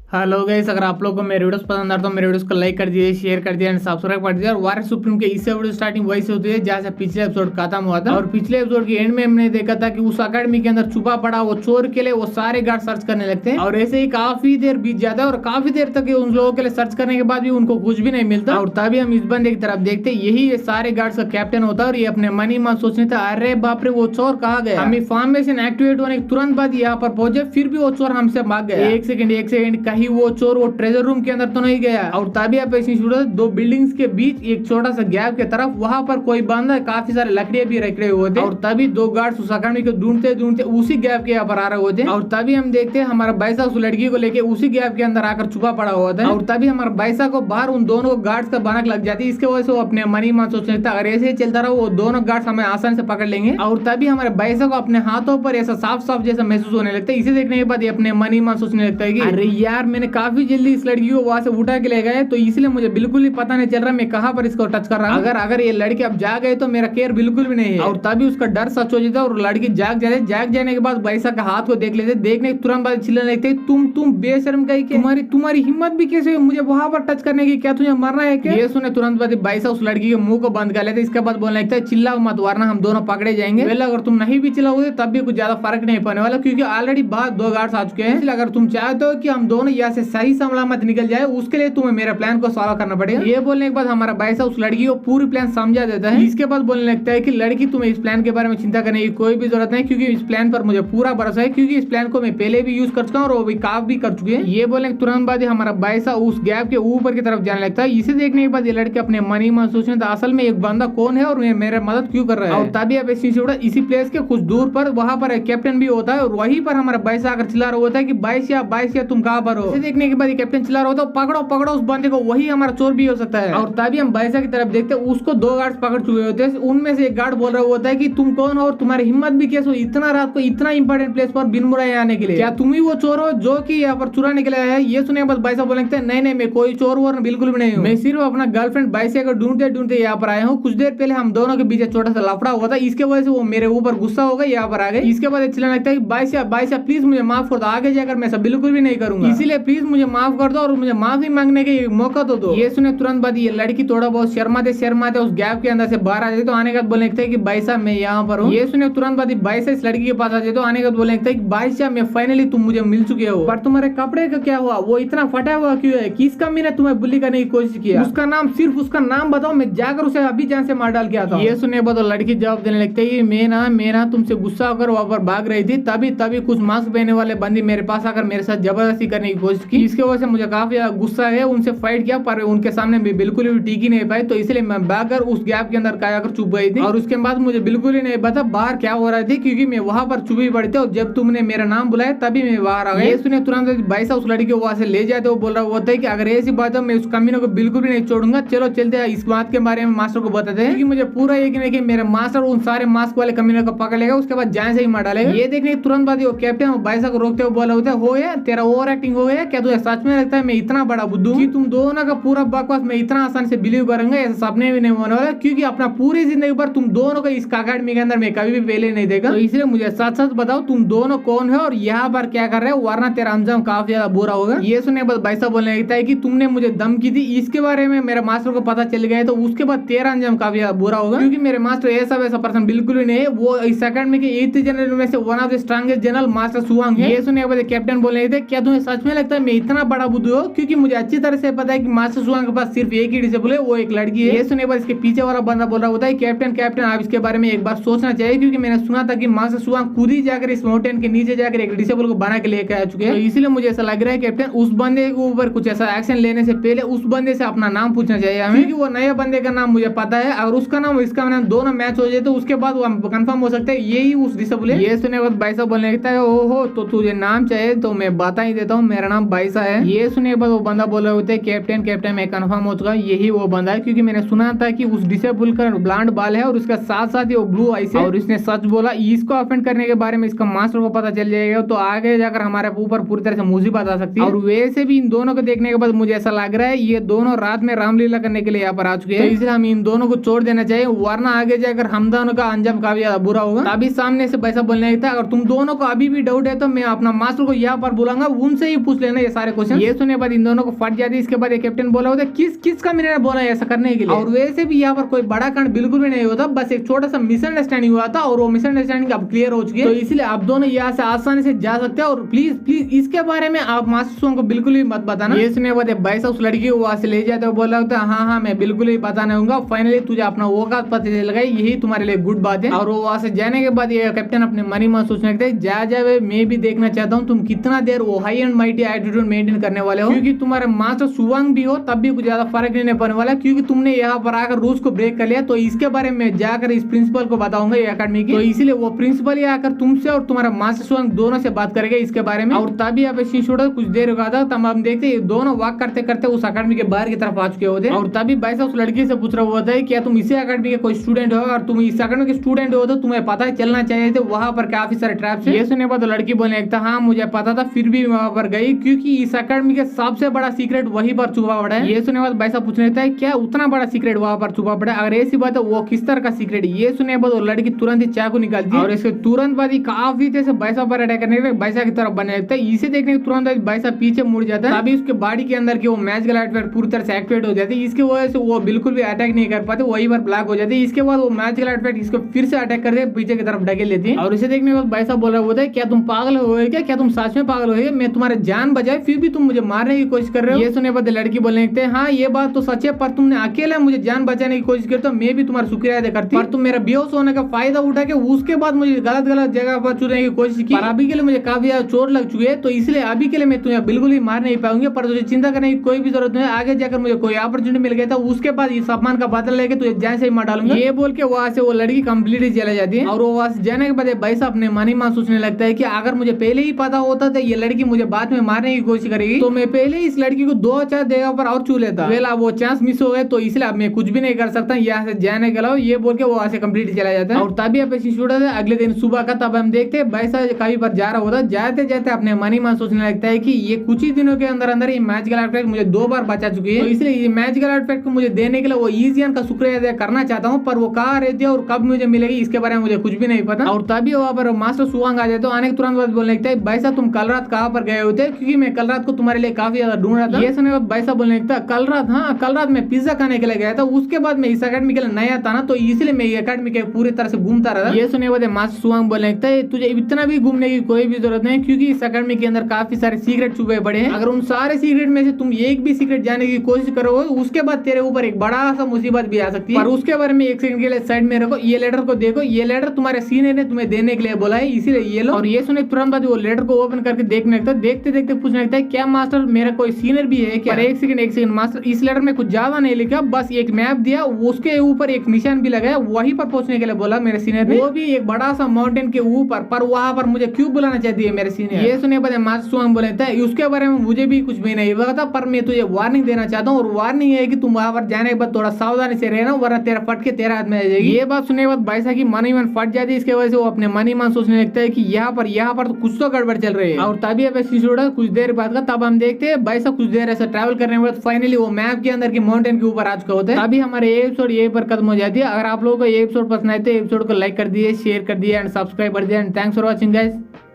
Hello guys, अगर आप लोगों को मेरे वीडियोस पसंद आते तो मेरे वीडियोस को लाइक कर दीजिए, शेयर कर दीजिए एंड सब्सक्राइब कर दीजिए। और वार सुप्रीम के इससे वीडियो स्टार्टिंग वही से होती है जहाँ से पिछले एपिसोड खत्म हुआ था। और पिछले एपिसोड के एंड में हमने देखा था कि उस अकेडमी के अंदर छुपा पड़ा वो चोर के लिए वो सारे गार्ड सर्च करने लगते हैं। और ऐसे ही काफी देर बीत जाता है और काफी देर तक उन लोगों के लिए सर्च करने के बाद भी उनको कुछ भी नहीं मिलता। और तभी हम इस बंदे की तरफ देखते यही ये सारे गार्ड्स का कैप्टन होता है। और ये अपने मनी मन सोचने था, अरे बाप रे वो चोर कहाँ गया। हम फॉर्मेशन एक्टिवेट होने के तुरंत बाद यहाँ पर पहुंचे, फिर भी वो चोर हमसे भाग गया। एक सेकंड कहीं वो चोर वो ट्रेजर रूम के अंदर तो नहीं गया। और तभी आप ऐसी दो बिल्डिंग्स के बीच एक छोटा सा गैप के तरफ वहां पर कोई बंदा काफी सारे लकड़ियां भी रख रहे होते। और तभी दो गार्ड्स उस अकेडमी को ढूंढते ढूंढते उसी गैप के यहाँ पर आ रहे होते। और तभी हम देखते हैं हमारा बैसा उस लड़की को लेके उसी गैप के अंदर आकर छुपा पड़ा होता है। और तभी हमारा बैसा को बाहर उन दोनों गार्ड्स का भनक लग जाती है। इसके वजह से वो अपने मनी मान सोचने लगता है, अगर ऐसे ही चलता रहा वो दोनों गार्ड्स हमें आसानी से पकड़ लेंगे। और तभी हमारे बैसा को अपने हाथों पर ऐसा साफ साफ जैसा महसूस होने लगता है। इसे देखने के बाद ये अपने मनी मान सोचने लगता है कि अरे यार, मैंने काफी जल्दी इस लड़की को वहां से उठा के ले गए, तो इसलिए मुझे बिल्कुल ही पता नहीं चल रहा मैं कहां पर इसको टच कर रहा हूं। अगर ये लड़की अब जाग गए तो मेरा केयर बिल्कुल भी नहीं है। और तभी उसका डर सच हो जाता है और लड़की जाग जाए। जाग जाने के बाद बैसा का हाथ को देख लेते, देखने के तुरंत बाद चिल्लाने लगते, तुम बेशर्म गई के तुम्हारी हिम्मत भी कैसे हुई मुझे वहां पर टच करने की, क्या तुझे मरना है क्या। ये सुने तुरंत बाद बैसा उस लड़की के मुंह को बंद कर लेते। इसके बाद बोलने लगता है, चिल्लाओ मत वरना हम दोनों पकड़े जाएंगे। अगर तुम नहीं भी चिल्लाओगे तब भी कुछ ज्यादा फर्क नहीं पड़ने वाला, क्योंकि ऑलरेडी बाहर दो गार्ड्स आ चुके हैं। इसलिए अगर तुम चाहते हो कि हम दोनों यहाँ से सही सलामत निकल जाए, उसके लिए तुम्हें मेरा प्लान को सॉल्व करना पड़ेगा। ये बोलने के बाद हमारा बैसा उस लड़की को पूरी प्लान समझा देता है। इसके बाद बोलने लगता है कि लड़की, तुम्हें इस प्लान के बारे में चिंता करने की कोई भी जरूरत नहीं, क्योंकि इस प्लान पर मुझे पूरा भरोसा है, क्योंकि इस प्लान को मैं पहले भी यूज कर चुका हूँ और वो भी काफी कर चुके हैं। ये बोलने के तुरंत बाद हमारा बैसा उस गैप के ऊपर की तरफ जाने लगता है। इसे देखने के बाद ये लड़के अपने मनी मन सोचने था, असल में एक बंदा कौन है और मेरे मदद क्यों कर रहा है। और तभी अब इसी प्लेस के कुछ दूर पर वहां पर एक कैप्टन भी होता है और वहीं पर हमारा बैसा आकर चिल्ला रहा होता है कि बाइसिया तुम कहां पर हो। इसे देखने के बाद कैप्टन चिल्ला रहा होता है, पकड़ो उस बंदे को, वही हमारा चोर भी हो सकता है। और तभी हम बैसा की तरफ देखते हैं, उसको दो गार्ड्स पकड़ चुके होते हैं। उनमें से एक गार्ड बोल रहा होता है कि तुम कौन हो और तुम्हारी हिम्मत भी कैसे हो इतना रात को इतना इंपॉर्टेंट प्लेस पर बिन बुलाए आने के लिए, क्या तुम ही वो चोर हो जो कि यहाँ पर चुराने के लिए आया है। ये सुने बस बैसा बोलने लगता है, नहीं मैं कोई चोर वोर बिल्कुल भी नहीं हूँ, मैं सिर्फ अपना गर्लफ्रेंड बैसा को ढूंढते यहाँ पर आया हूँ। कुछ देर पहले हम दोनों के बीच छोटा सा लफड़ा हुआ था, इसके वजह से वो मेरे ऊपर गुस्सा हो गया, यहाँ पर आ गए। इसके बाद चिल्लाने लगता है, बैसा प्लीज मुझे माफ कर दो, आगे जाकर मैं सब बिल्कुल भी नहीं करूंगा, इसीलिए प्लीज मुझे माफ कर दो और मुझे माफी मांगने के मौका दो। ये सुने तुरंत बाद ये लड़की थोड़ा बहुत शर्माते उस गैप के अंदर से बाहर आ जाती, तो आने का बोलने लगता है कि बैसा मैं यहाँ पर हूँ। ये सुने तुरंत बाद बैसा इस लड़की के पास आ जाए, तो आने का बोलने लगता है कि बैसा मैं फाइनली तुम मुझे मिल चुके हो, पर तुम्हारे कपड़े का क्या हुआ, वो इतना फटा हुआ क्यों है, किसका मैंने तुम्हें बुली करने की कोशिश किया, सिर्फ उसका नाम बताओ, मैं जाकर उसे अभी जान से मार डाल के आता हूँ। ये सुनने बाद लड़की जवाब देने लगती है, मैं ना तुमसे गुस्सा होकर वहां पर भाग रही थी, तभी कुछ मास्क पहने वाले बंदी मेरे पास आकर मेरे साथ जबरदस्ती करने की कोशिश की, इसके वजह से मुझे काफी गुस्सा है, उनसे फाइट किया पर उनके सामने भी बिल्कुल भी टिक ही नहीं पाई, तो इसलिए मैं भागकर उस गैप के अंदर जाकर छुप गई थी। और उसके बाद मुझे बिल्कुल ही नहीं पता बाहर क्या हो रहा थी, क्योंकि मैं वहां पर छुपी पड़ी थी और जब तुमने मेरा नाम बुलाया तभी मैं बाहर आ गया। ये सुने तुरंत बैसा उस लड़की को वहां से ले जाते, वो बोल रहा होता है कि अगर ऐसी बात है मैं उस कमीने को बिल्कुल भी नहीं छोड़ूंगा, चलो चलते हैं इस बात के बारे में मास्टर को बताते हैं, क्योंकि मुझे पूरा यकीन है कि मेरा मास्टर उन सारे मास्क वाले कमीने को पकड़ लेगा, उसके बाद जान से ही मार डालेगा। ये देखने तुरंत बाद वो कैप्टन बैसा को रोकते हुए बोला होता है, हो यार तेरा ओवर एक्टिंग हो गया क्या, तुझे सच में लगता है मैं इतना बड़ा बुद्धू कि तुम दोनों का पूरा बकवास मैं इतना आसानी से बिलीव करूंगा, ऐसा सपने भी नहीं होने वाला, क्योंकि अपना पूरी जिंदगी पर तुम दोनों को इस अकेडमी के अंदर मैं कभी भी पहले नहीं देखा, तो इसलिए मुझे सच बताओ तुम दोनों कौन है और यहाँ पर क्या कर रहे हो, वरना तेरा अंजाम काफी ज्यादा बुरा होगा। ये सुनने के बाद बैसा बोलने लगता है कि तुमने मुझे दम की थी, इसके बारे में मेरे मास्टर को पता चल गया है, तो उसके बाद तेरा अंजाम काफी ज्यादा बुरा होगा, क्योंकि मेरे मास्टर ऐसा वैसा पर्सन बिल्कुल भी नहीं है, वो इस अकेडमी के 8th जनरल में से one of the strongest general master सुवांग है। ये सुनने के बाद कैप्टन बोलने लगते, क्या तुम्हें सच में लगता है मैं इतना बड़ा बुद्धू हूँ, क्योंकि मुझे अच्छी तरह से पता है कि मास्टर सुवांग के पास सिर्फ एक ही डिसेबल है, वो एक लड़की है। ये सुनने के बाद इसके पीछे वाला बंदा बोल रहा होता है, कैप्टन आप इसके बारे में एक बार सोचना चाहिए, क्योंकि मैंने सुना था कि मास्टर सुवांग खुद ही जाकर इस माउंटेन के नीचे जाकर एक डिसेबल को बना के लेकर आ चुके हैं, तो इसलिए मुझे ऐसा लग रहा है कैप्टन उस बंदे के ऊपर कुछ ऐसा एक्शन लेने से पहले उस बंदे से अपना नाम पूछना चाहिए हमें, क्योंकि वो नए बंदे का नाम मुझे पता है, अगर उसका नाम इसका नाम दोनों मैच हो जाए तो उसके बाद वो कंफर्म हो सकता है यही उस डिसेबल है। ये सुनने के बाद बैसा बोलने लगता है, ओहो तो तुझे नाम चाहिए तो मैं बता ही देता हूँ, मेरा नाम बैसा है। ये सुनने के बाद वो बंदा बोल रहे होते हैं, कैप्टन मैं कंफर्म हो चुका यही वो बंदा है, क्योंकि मैंने सुना था कि उस डिसेबल का ब्लॉन्ड बाल है और उसका साथ साथ वो ब्लू आईज है, और इसने सच बोला, इसको ऑफेंड करने के बारे में इसका मास्टर को पता चल जाएगा तो आगे जाकर हमारे ऊपर पूरी तरह से मुसीबत आ सकती है। और वैसे भी इन दोनों को देखने के बाद मुझे ऐसा लग रहा है ये दोनों रात में रामलीला करने के लिए यहाँ पर आ चुके हैं, तो इसलिए हम इन दोनों को छोड़ देना चाहिए, वरना आगे जाकर हम दोनों का अंजाम काफी ज्यादा बुरा होगा। अभी सामने से पैसा बोलने लगता है, अगर तुम दोनों को अभी भी डाउट है तो मैं अपना मास्टर को यहाँ पर बुलाऊंगा, उनसे ही पूछ पूछ लेना ये सारे क्वेश्चन। ये सुनने बाद इन दोनों को फट जाती है। इसके बाद कैप्टन बोला होता है किसका मैंने बोला ऐसा करने के लिए, और वैसे भी यहाँ पर कोई बड़ा कांड बिल्कुल भी नहीं होता, बस एक छोटा सा मिसअंडरस्टैंडिंग हुआ था और वो मिसअंडरस्टैंडिंग अब क्लियर हो चुकी है। तो इसलिए आप दोनों यहाँ से आसानी से जा सकते हैं। और प्लीज इसके बारे में आप मास्टर सुवांग को बिल्कुल भी मत बताना। ये सुनने बाद भाई साहब उस लड़की को वहां से ले जाते बोला होता है हाँ मैं बिल्कुल ही बताना होगा, फाइनली तुझे अपना औकात पता चल गई, यही तुम्हारे लिए गुड बात है। और वो वहां से जाने के बाद ये कैप्टन अपने मनी में सोचने लगता है जा मैं भी देखना चाहता हूँ तुम कितना देर वो high and mighty attitude maintain करने वाले हो, क्योंकि तुम्हारे मास्टर सुवांग भी हो तब भी कुछ ज्यादा फर्क नहीं पड़ने वाला, क्योंकि तुमने यहाँ पर आकर रूल्स को ब्रेक कर लिया। तो इसके बारे में जाकर इस प्रिंसिपल को बताऊंगा ये अकेडमी की। तो इसलिए वो प्रिंसिपल ही आकर तुमसे और तुम्हारा मास्टर सुवांग दोनों से बात करेगा इसके बारे में। और तभी यहाँ पे शिशुड़ा कुछ देर हुआ था, तब हम देखते ये दोनों वॉक करते करते उस अकेडमी के बाहर की तरफ आ चुके होते। और तभी भाई साहब उस लड़की से पूछ रहा होता है क्या तुम इसी अकेडमी के कोई स्टूडेंट हो, और तुम इस अकेडमी के स्टूडेंट हो तो तुम्हें पता चलना चाहिए थे वहाँ पर काफी सारे ट्रैप्स है। ये सुनने बाद लड़की बोलने लगता हाँ मुझे पता था, फिर भी वहाँ पर गई क्योंकि इस अकेडमी के सबसे बड़ा सीक्रेट वहीं पर छुपा पड़ा है। ये सुनने बाद भाई साहब पूछने लगता है क्या उतना बड़ा सीक्रेट वहाँ पर छुपा पड़ा है, अगर ऐसी बात है वो किस तरह का सीक्रेट। ये सुनने बाद वो लड़की तुरंत ही चाकू निकालती है और इसके तुरंत बाद ही काफी तेज से भाई साहब पर अटैक करने भाईसा की तरफ बनने लगता है। इसे देखने के तुरंत भाई साहब पीछे मुड़ जाता है, तभी उसके बॉडी के अंदर की वो मैजिकल आर्टिफैक्ट पूरी तरह से एक्टिवेट हो जाती है। इसकी वजह से वो बिल्कुल भी अटैक नहीं कर पाते, वही पर ब्लॉक हो जाती है। इसके बाद वो मैजिकल आर्टिफैक्ट इसको फिर से अटैक करते पीछे की तरफ ढकेल लेती है। और इसे देखने के बाद भाई साहब बोल रहा होता है क्या तुम पागल हो गए क्या तुम सच में पागल हो गए, मैं तुम्हारे जान बजाए फिर भी तुम मुझे मारने की कोशिश कर रहे हो। ये सुनने बाद लड़की बोलने लगते हैं हाँ ये बात तो सच है, पर तुमने अकेले मुझे जान बचाने की कोशिश की तो मैं भी तुम्हारा शुक्रिया अदा करती, पर तुम मेरा बेहोश होने का फायदा उठा के उसके बाद मुझे गलत जगह पर चुनने की कोशिश की। पर अभी के लिए मुझे काफी ज्यादा चोट लग चुकी है, तो इसलिए अभी के लिए मैं तुम्हें बिल्कुल ही मार नहीं पाऊंगी, पर तुझे चिंता करने की कोई भी जरूरत नहीं है। आगे जाकर मुझे कोई अपॉर्चुनिटी मिल गया था उसके बाद इस अपमान का बदला लेके तुझे जान से ही मार डालूंगा। ये बोल के वहां से वो लड़की कंप्लीटली चले जाती है। और वो वहां से जाने के बाद भाई साहब अपने मन ही मन सोचने लगता है कि अगर मुझे पहले ही पता होता था ये लड़की मुझे बाद में मारने की कोशिश करेगी तो मैं पहले ही इस लड़की को 2-4 जगह पर और छू लेता। वेल अब वो चांस मिस हो गए, तो इसलिए अब मैं कुछ भी नहीं कर सकता, यहाँ से जाने के अलावा ये बोल के वो वहां से कंप्लीट चला जाता है। और तभी अब शिशुड़ा से अगले दिन सुबह का तब हम देखते हैं भाई साहब कहीं पर जा रहा होता, जाते जाते अपने मन ही मन सोचने लगता है कि ये कुछ ही दिनों के अंदर अंदर ये मैजिकल आर्टिफैक्ट मुझे 2 बार बचा चुकी है, तो इसलिए ये मैजिकल आर्टिफैक्ट को मुझे देने के लिए वो ईजियन का शुक्रिया अदा करना चाहता हूँ, पर वो कहाँ रहती है और कब मुझे मिलेगी इसके बारे में मुझे कुछ भी नहीं पता। और तभी वहाँ पर मास्टर सुवांग आ जाते तो आने के तुरंत बाद बोलने लगता है भाई साहब तुम कल रात कहाँ पर गए होते, क्योंकि मैं कल रात को तुम्हारे लिए काफी ज्यादा ढूंढ रहा था। ये सुनने भाई साहब बोलने लगता कल रात, हाँ कल रात मैं पिज्जा खाने के लिए गया था, उसके बाद मैं इस अकेडमी के लिए नया था ना, तो इसलिए मैं ये अकेडमी के पूरी तरह से घूमता रहा। ये सुनने बाद मास्टर सुवांग बोलने लगता है तुझे इतना भी घूमने की कोई भी जरूरत नहीं, क्योंकि इस अकेडमी के अंदर काफी सारे सीक्रेट छुपे पड़े हैं। अगर उन सारे सीक्रेट में से तुम एक भी सीक्रेट जाने की कोशिश करोगे उसके बाद तेरे ऊपर एक बड़ा सा मुसीबत भी आ सकती है। पर उसके बारे में एक सेकंड के लिए साइड में रखो, ये लेटर को देखो, ये लेटर तुम्हारे सीनियर ने तुम्हें देने के लिए बोला है, इसीलिए ये लो। और ये सुने तुरंत बाद वो लेटर को ओपन करके देखने लगता है, देखते देखते पूछने लगता है क्या मास्टर मेरा कोई सीनियर भी है क्या। एक सेकंड मास्टर, इस लेटर में कुछ ज्यादा नहीं लिखा, बस एक मैप दिया, उसके ऊपर एक निशान भी लगाया, वहीं पर पहुंचने के लिए बोला मेरे सीनियर ने, वो भी एक बड़ा सा माउंटेन के ऊपर, पर वहां पर मुझे क्यों बुलाना चाहती है मेरे सीनियर। ये सुने बाद मास्टर सुवांग बोले उसके बारे में मुझे भी कुछ भी नहीं पता, पर मैं तुझे वार्निंग देना चाहता हूँ, और वार्निंग है कि तुम वहां पर जाने के बाद थोड़ा सावधानी से रहना, वरना तेरा फट के तेरा हाथ में आ जाएगी। ये बात सुनने के बाद भाई साहब की मन ही मन फट जाती है, इसके वजह से वो अपने मन ही मन सोचने लगता है कि यहाँ पर तो कुछ तो गड़बड़ चल रही है। और तभी अब शिशुड़ा कुछ देर बाद का तब हम देखते हैं भाई साहब कुछ देर ऐसा ट्रैवल करने के बाद फाइनली वो मैप के अंदर की माउंटेन के ऊपर आ चुका होता है। तभी हमारे एपिसोड यहीं पर खत्म हो जाती है। अगर आप लोगों को ये एपिसोड पसंद आए तो एपिसोड को लाइक कर दिए, शेयर कर दिए एंड सब्सक्राइब कर दिए, and thanks for watching guys.